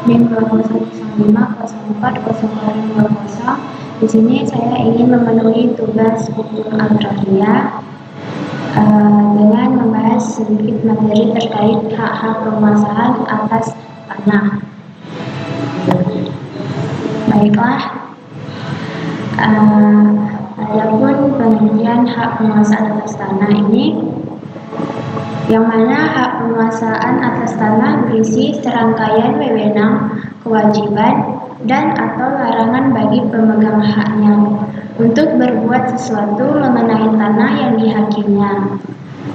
NIM 2105040200. Di sini saya ingin memenuhi tugas hukum agraria dengan membahas sedikit materi terkait hak-hak penguasaan atas tanah. Baiklah, adapun pengertian hak penguasaan atas tanah ini, yang mana hak penguasaan atas tanah berisi serangkaian wewenang, kewajiban, dan atau larangan bagi pemegang haknya untuk berbuat sesuatu mengenai tanah yang dihakiminya.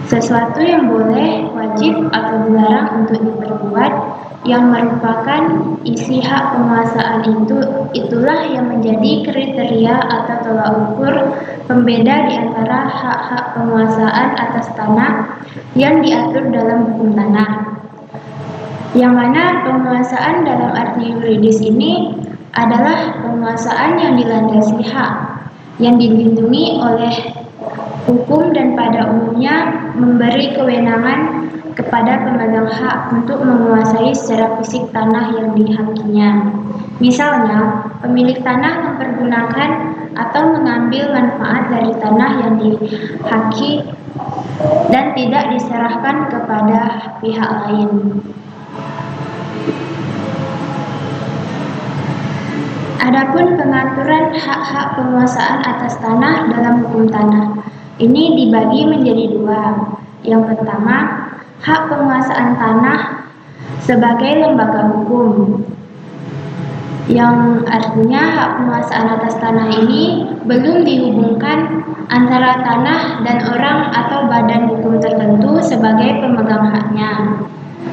Sesuatu yang boleh, wajib, atau dilarang untuk diperbuat yang merupakan isi hak penguasaan itulah yang menjadi kriteria atau tolak ukur pembeda di antara hak-hak penguasaan atas tanah yang diatur dalam hukum tanah. Yang mana penguasaan dalam arti yuridis ini adalah penguasaan yang dilandasi hak, yang dilindungi oleh hukum dan pada umumnya memberi kewenangan kepada pemegang hak untuk menguasai secara fisik tanah yang dihakiminya. Misalnya, pemilik tanah mempergunakan atau mengambil manfaat dari tanah yang dihaki dan tidak diserahkan kepada pihak lain. Adapun pengaturan hak-hak penguasaan atas tanah dalam hukum tanah ini dibagi menjadi dua. Yang pertama, hak penguasaan tanah sebagai lembaga hukum, yang artinya hak penguasaan atas tanah ini belum dihubungkan antara tanah dan orang atau badan hukum tertentu sebagai pemegang haknya.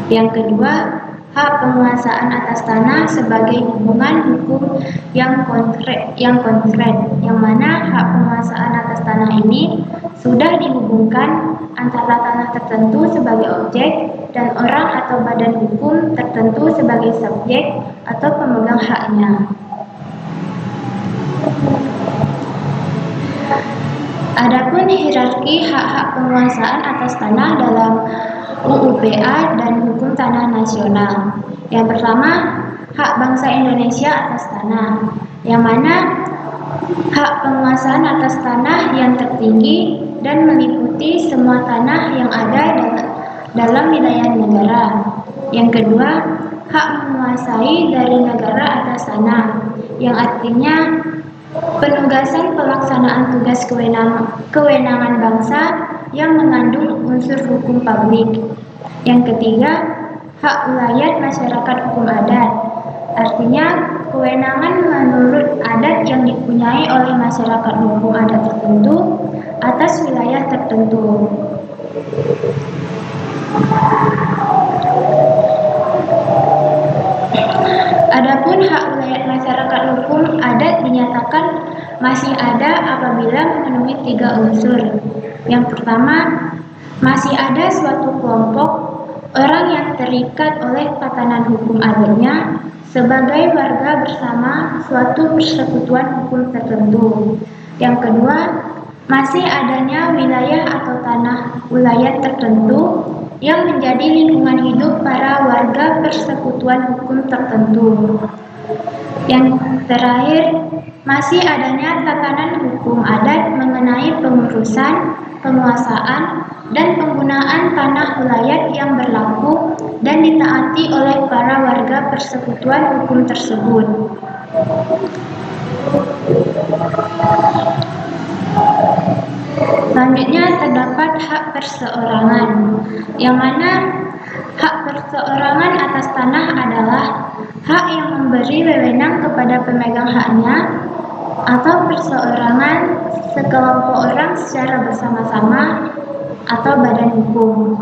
Yang kedua, hak penguasaan atas tanah sebagai hubungan hukum yang konkret, yang mana hak penguasaan atas tanah ini sudah dihubungkan antara tanah tertentu sebagai objek dan orang atau badan hukum tertentu sebagai subjek atau pemegang haknya. Adapun hierarki hak-hak penguasaan atas tanah dalam UU-PA dan Hukum Tanah Nasional. Yang pertama, hak bangsa Indonesia atas tanah, yang mana hak penguasaan atas tanah yang tertinggi dan meliputi semua tanah yang ada dalam wilayah negara. Yang kedua, hak menguasai dari negara atas tanah, yang artinya penugasan pelaksanaan tugas kewenangan bangsa yang mengandung unsur hukum publik. Yang ketiga, hak wilayah masyarakat hukum adat, artinya kewenangan menurut adat yang dipunyai oleh masyarakat hukum adat tertentu atas wilayah tertentu. Adapun hak wilayah masyarakat hukum adat dinyatakan masih ada apabila memenuhi 3 unsur. Yang pertama, masih ada suatu kelompok orang yang terikat oleh tatanan hukum adatnya sebagai warga bersama suatu persekutuan hukum tertentu. Yang kedua, masih adanya wilayah atau tanah wilayah tertentu yang menjadi lingkungan hidup para warga persekutuan hukum tertentu. Yang terakhir, masih adanya tatanan hukum adat mengenai pengurusan, penguasaan, dan penggunaan tanah wilayah yang berlaku dan ditaati oleh para warga persekutuan hukum tersebut. Selanjutnya terdapat hak perseorangan, yang mana hak perseorangan atas tanah adalah hak yang memberi wewenang kepada pemegang haknya atau perseorangan sekelompok orang secara bersama-sama atau badan hukum,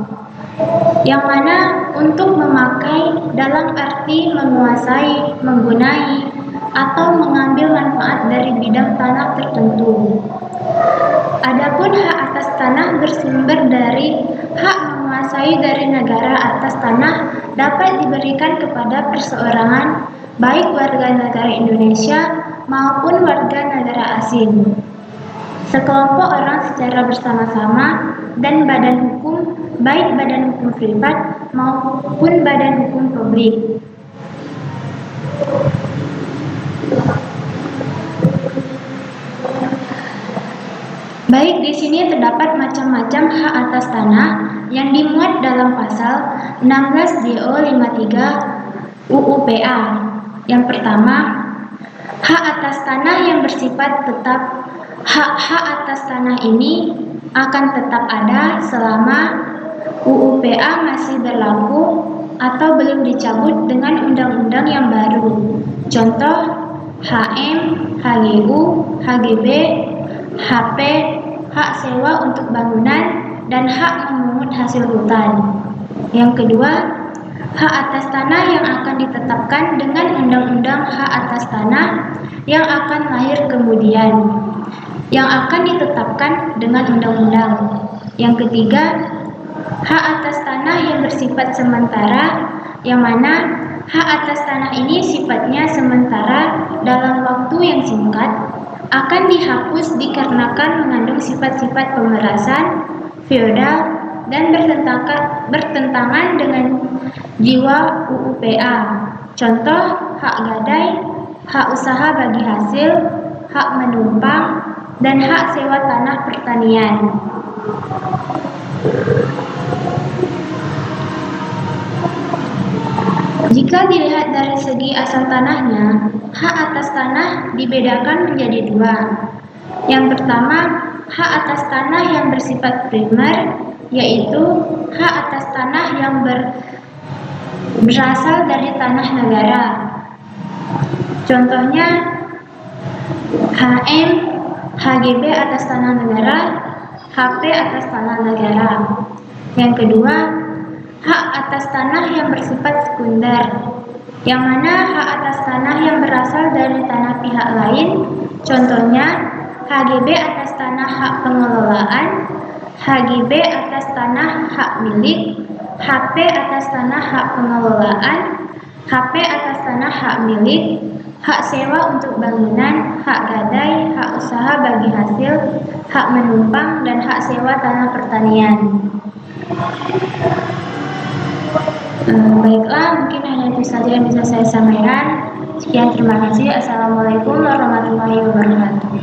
yang mana untuk memakai dalam arti menguasai, menggunai, atau mengambil manfaat dari bidang tanah tertentu. Adapun hak atas tanah bersumber dari hak menguasai dari negara atas tanah dapat diberikan kepada perseorangan, baik warga negara Indonesia maupun warga negara asing, sekelompok orang secara bersama-sama, dan badan hukum, baik badan hukum privat maupun badan hukum publik. Baik, di sini terdapat macam-macam hak atas tanah yang dimuat dalam pasal 16 DO 53 UU-PA. Yang pertama, hak atas tanah yang bersifat tetap. Hak-hak atas tanah ini akan tetap ada selama UU-PA masih berlaku atau belum dicabut dengan undang-undang yang baru. Contoh, HM, HGU, HGB, HP, hak sewa untuk bangunan, dan hak memungut hasil hutan. Yang kedua, hak atas tanah yang akan ditetapkan dengan undang-undang hak atas tanah yang akan lahir kemudian, yang akan ditetapkan dengan undang-undang. Yang ketiga, hak atas tanah yang bersifat sementara, yang mana hak atas tanah ini sifatnya sementara dalam waktu yang singkat, akan dihapus dikarenakan mengandung sifat-sifat pemerasan, feodal, dan bertentangan dengan jiwa UU-PA. Contoh, hak gadai, hak usaha bagi hasil, hak menumpang, dan hak sewa tanah pertanian. Jika dilihat dari segi asal tanahnya, hak atas tanah dibedakan menjadi dua. Yang pertama, hak atas tanah yang bersifat primer, yaitu hak atas tanah yang berasal dari tanah negara. Contohnya, HM, HGB atas tanah negara, HP atas tanah negara. Yang kedua, hak atas tanah yang bersifat sekunder, yang mana hak atas tanah yang berasal dari tanah pihak lain. Contohnya, HGB atas tanah hak pengelolaan, HGB atas tanah hak milik, HP atas tanah hak pengelolaan, HP atas tanah hak milik, hak sewa untuk bangunan, hak gadai, hak usaha bagi hasil, hak menumpang, dan hak sewa tanah pertanian. Baiklah, mungkin hanya itu saja yang bisa saya sampaikan. Sekian, terima kasih. Assalamualaikum warahmatullahi wabarakatuh.